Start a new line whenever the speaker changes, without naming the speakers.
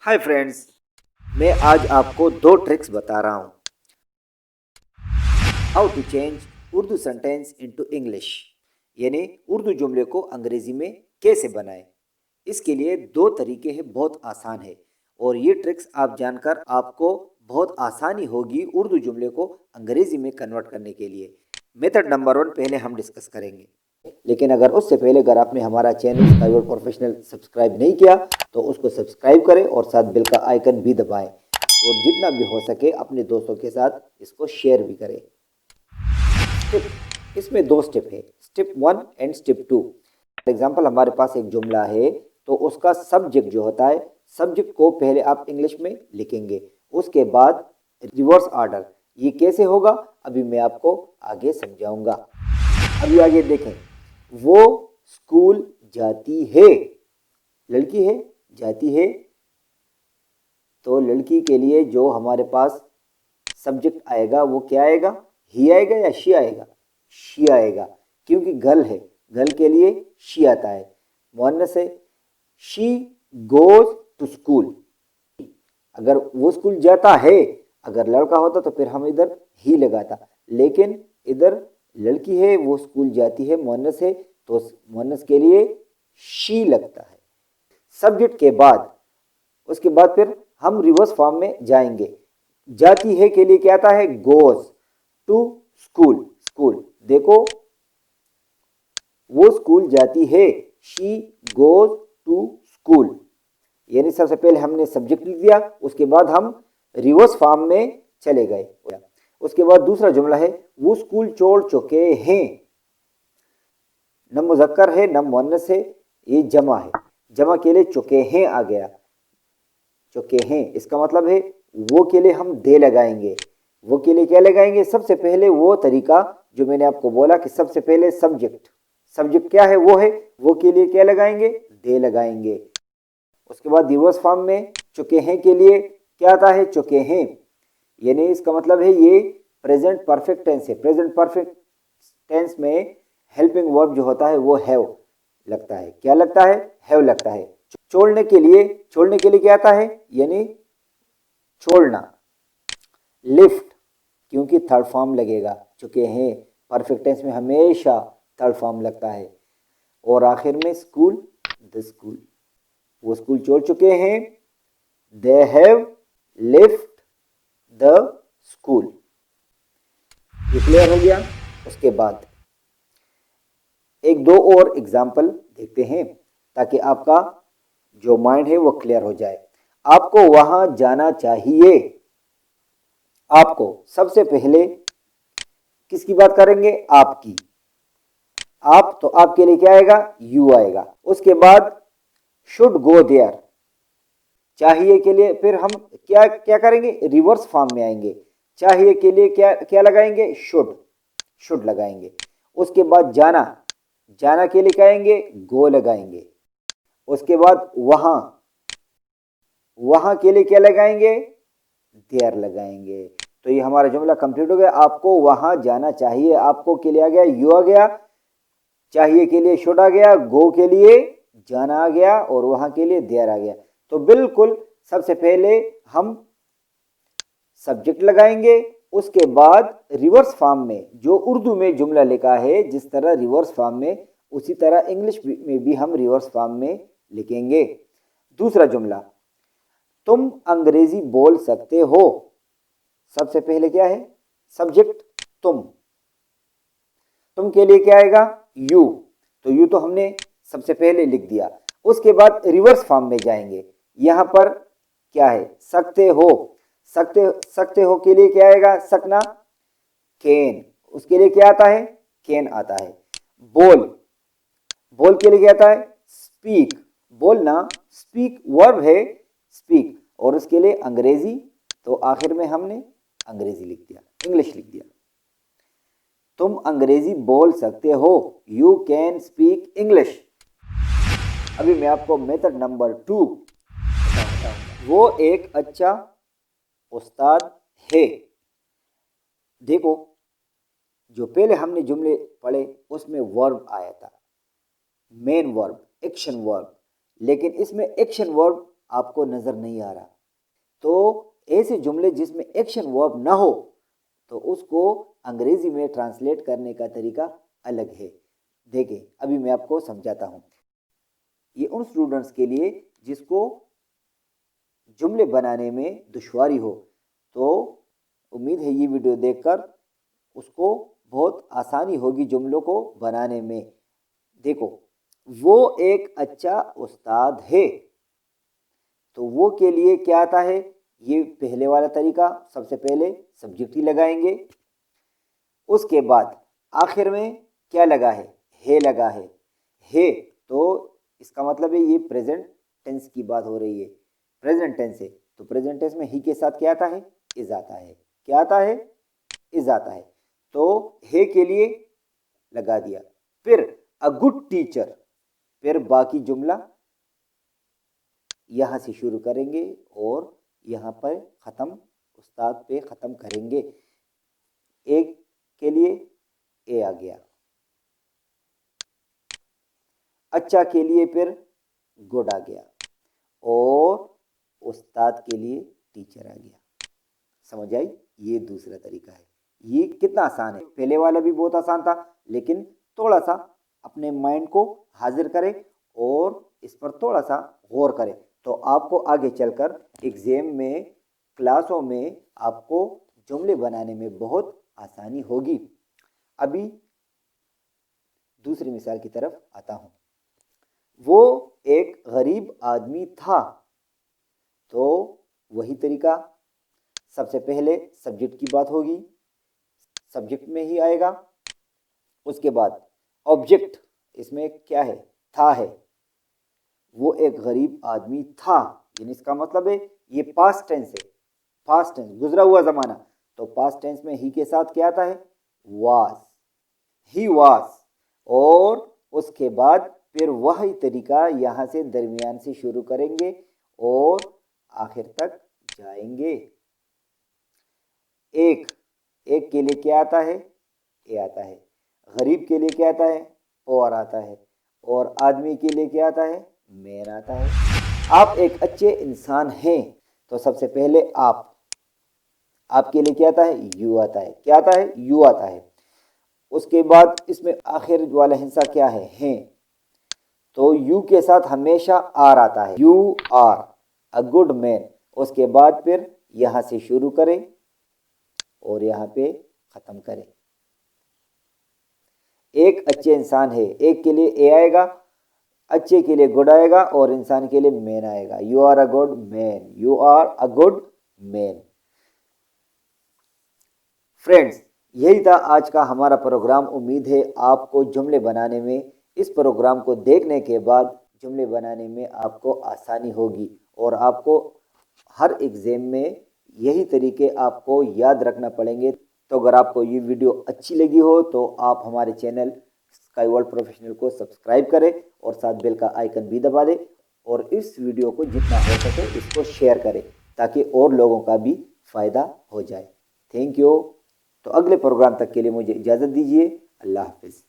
Hi friends, मैं आज आपको दो ट्रिक्स बता रहा हूँ। How to change Urdu sentence into English, यानी उर्दू जुमले को अंग्रेजी में कैसे बनाएं। इसके लिए दो तरीके हैं, बहुत आसान है और ये ट्रिक्स आप जानकर आपको बहुत आसानी होगी उर्दू जुमले को अंग्रेजी में कन्वर्ट करने के लिए। मेथड नंबर 1 पहले हम डिस्कस करेंगे, लेकिन अगर उससे पहले अगर आपने हमारा चैनल स्काईवर्ड प्रोफेशनल सब्सक्राइब नहीं किया तो उसको सब्सक्राइब करें और साथ बेल का आइकन भी दबाएं और जितना भी हो सके अपने दोस्तों के साथ इसको शेयर भी करें। स्टेप, इसमें दो स्टेप है, step 1 and step 2। For example हमारे पास एक जुमला है तो उसका सब्जेक्ट जो होता है, सब्जेक्ट को पहले आप इंग्लिश में लिखेंगे, उसके बाद रिवर्स ऑर्डर। ये कैसे होगा अभी मैं आपको आगे समझाऊंगा। अभी आगे देखें, वो स्कूल जाती है, लड़की है जाती है, तो लड़की के लिए जो हमारे पास सब्जेक्ट आएगा वो क्या आएगा, ही आएगा या शी आएगा, शी आएगा, क्योंकि गर्ल है, गर्ल के लिए शी आता है। मुअन्नस है, शी गोज टू स्कूल, अगर वो स्कूल जाता है, अगर लड़का होता तो फिर हम इधर ही लगाता, लेकिन इधर लड़की है वो स्कूल जाती है, मुअन्नस है, तो मुअन्नस के लिए शी लगता है सब्जेक्ट के बाद। उसके बाद फिर हम रिवर्स फॉर्म में जाएंगे। जाती है के लिए क्या आता है, गोज टू स्कूल, स्कूल देखो वो स्कूल जाती है, शी गोज टू स्कूल, यानी सबसे पहले हमने सब्जेक्ट लिख दिया, उसके बाद हम रिवर्स फॉर्म में चले गए। उसके बाद दूसरा जुमला है, वो स्कूल छोड़ चुके हैं, न मुजक्कर है न मुअन्नस है, ये जमा है, जमा के लिए चुके हैं आ गया, चुके हैं, इसका मतलब है वो के लिए हम दे लगाएंगे। वो के लिए क्या लगाएंगे, सबसे पहले वो तरीका जो मैंने आपको बोला कि सबसे पहले सब्जेक्ट, सब्जेक्ट क्या है वो है, वो के लिए क्या लगाएंगे, दे लगाएंगे। उसके बाद रिवर्स फॉर्म में चुके हैं के लिए क्या आता है, चुके हैं, यानी इसका मतलब है ये प्रेजेंट परफेक्ट टेंस है। प्रेजेंट परफेक्ट टेंस में हेल्पिंग वर्ब जो होता है वो हैव लगता है, क्या लगता है, हैव लगता है। छोड़ने के लिए, छोड़ने के लिए क्या आता है, यानी छोड़ना, लिफ्ट, क्योंकि थर्ड फॉर्म लगेगा, चुके हैं परफेक्ट टेंस में हमेशा थर्ड फॉर्म लगता है। और आखिर में स्कूल, द स्कूल, वो स्कूल छोड़ चुके हैं, they have left the school. ये क्लियर हो गया। उसके बाद एक दो और एग्जाम्पल देखते हैं ताकि आपका जो माइंड है वो क्लियर हो जाए। आपको वहां जाना चाहिए, आपको सबसे पहले किसकी बात करेंगे, आपकी, आप, तो आपके लिए क्या आएगा, यू आएगा। उसके बाद शुड गो देयर, चाहिए के लिए फिर हम क्या क्या करेंगे, रिवर्स फॉर्म में आएंगे, चाहिए के लिए क्या क्या लगाएंगे, शुड, शुड लगाएंगे। उसके बाद जाना, जाना के लिए क्या आएंगे, गो लगाएंगे। उसके बाद वहां, वहां के लिए क्या लगाएंगे, देयर लगाएंगे। तो ये हमारा जुमला कंप्लीट हो गया। आपको वहां जाना चाहिए, आपको के लिए आ गया यू आ गया, चाहिए के लिए शुड आ गया, गो के लिए जाना आ गया और वहां के लिए देयर आ गया। तो बिल्कुल सबसे पहले हम सब्जेक्ट लगाएंगे, उसके बाद रिवर्स फॉर्म में जो उर्दू में जुमला लिखा है जिस तरह रिवर्स फॉर्म में, उसी तरह इंग्लिश में भी हम रिवर्स फॉर्म में लिखेंगे। दूसरा जुमला, तुम अंग्रेजी बोल सकते हो, सबसे पहले क्या है, सब्जेक्ट तुम, तुम के लिए क्या आएगा, यू, तो यू तो हमने सबसे पहले लिख दिया। उसके बाद रिवर्स फॉर्म में जाएंगे, यहां पर क्या है, सकते हो, सकते, सकते हो के लिए क्या आएगा, सकना, कैन, उसके लिए क्या आता है, कैन आता है। बोल, बोल के लिए क्या आता है, स्पीक, बोलना, स्पीक वर्ब है स्पीक, और उसके लिए अंग्रेजी, तो आखिर में हमने अंग्रेजी लिख दिया, इंग्लिश लिख दिया। तुम अंग्रेजी बोल सकते हो, यू कैन स्पीक इंग्लिश। अभी मैं आपको मेथड नंबर 2, वो एक अच्छा उस्ताद है। देखो जो पहले हमने जुमले पढ़े उसमें वर्ब आया था, मेन वर्ब, एक्शन वर्ब, लेकिन इसमें एक्शन वर्ब آپ کو نظر نہیں آ رہا. تو ایسے جملے جس میں ایکشن ورب نہ ہو تو اس کو انگریزی میں ٹرانسلیٹ کرنے کا طریقہ الگ ہے. دیکھیں ابھی میں آپ کو سمجھاتا ہوں. یہ ان اسٹوڈنٹس کے لیے جس کو جملے بنانے میں دشواری ہو تو امید ہے یہ ویڈیو دیکھ کر اس کو بہت آسانی ہوگی جملوں کو بنانے میں. دیکھو وہ ایک اچھا استاد ہے. تو وہ کے لیے کیا آتا ہے؟ یہ پہلے والا طریقہ، سب سے پہلے سبجیکٹ ہی لگائیں گے. اس کے بعد آخر میں کیا لگا ہے لگا ہے تو اس کا مطلب ہے یہ پریزنٹ ٹینس کی بات ہو رہی ہے. پریزنٹ ٹینس ہے تو پریزنٹ ٹینس میں ہی کے ساتھ کیا آتا ہے؟ از آتا ہے. کیا آتا ہے؟ از آتا ہے. تو ہے کے لیے لگا دیا. پھر اے گڈ ٹیچر، پھر باقی جملہ یہاں سے شروع کریں گے اور یہاں پر ختم، استاد پہ ختم کریں گے. ایک کے لیے اے آ گیا، اچھا کے لیے پھر گڈ آ گیا اور استاد کے لیے ٹیچر آ گیا. سمجھ آئی؟ یہ دوسرا طریقہ ہے. یہ کتنا آسان ہے. پہلے والا بھی بہت آسان تھا لیکن تھوڑا سا اپنے مائنڈ کو حاضر کرے اور اس پر تھوڑا سا غور کرے تو آپ کو آگے چل کر ایگزام میں، کلاسوں میں آپ کو جملے بنانے میں بہت آسانی ہوگی. ابھی دوسری مثال کی طرف آتا ہوں. وہ ایک غریب آدمی تھا. تو وہی طریقہ، سب سے پہلے سبجیکٹ کی بات ہوگی، سبجیکٹ میں ہی آئے گا. اس کے بعد آبجیکٹ، اس میں کیا ہے؟ تھا ہے. وہ ایک غریب آدمی تھا، یعنی اس کا مطلب ہے یہ پاسٹ ٹینس ہے. پاسٹ ٹینس گزرا ہوا زمانہ. تو پاسٹ ٹینس میں ہی کے ساتھ کیا آتا ہے؟ واز. He was. اور اس کے بعد پھر وہی طریقہ یہاں سے درمیان سے شروع کریں گے اور آخر تک جائیں گے. ایک کے لیے کیا آتا ہے؟ اے آتا ہے. غریب کے لیے کیا آتا ہے؟ اور آتا ہے. اور آدمی کے لیے کیا آتا ہے؟ مین آتا ہے. آپ ایک اچھے انسان ہیں تو سب سے پہلے آپ کے لیے کیا آتا ہے؟ یو آتا ہے. کیا آتا ہے؟ یو آتا ہے. اس کے بعد اس میں آخر والا حصہ کیا ہے؟ ہیں. تو یو کے ساتھ ہمیشہ آر آتا ہے. یو آر اے گڈ مین. اس کے بعد پھر یہاں سے شروع کریں اور یہاں پہ ختم کریں. ایک اچھے انسان ہے، ایک کے لیے اے آئے گا، اچھے کے لیے گڈ آئے گا اور انسان کے لیے مین آئے گا. You are a good man. You are a good man. Friends, یہی تھا آج کا ہمارا پروگرام. امید ہے آپ کو جملے بنانے میں، اس پروگرام کو دیکھنے کے بعد جملے بنانے میں آپ کو آسانی ہوگی اور آپ کو ہر ایگزام میں یہی طریقے آپ کو یاد رکھنا پڑیں گے. تو اگر آپ کو یہ ویڈیو اچھی لگی ہو تو آپ ہمارے چینل اسکائی ورلڈ پروفیشنل کو سبسکرائب کریں اور ساتھ بیل کا آئیکن بھی دبا دیں اور اس ویڈیو کو جتنا ہو سکے اس کو شیئر کریں تاکہ اور لوگوں کا بھی فائدہ ہو جائے. Thank you. تو اگلے پروگرام تک کے لیے مجھے اجازت دیجیے. اللہ حافظ.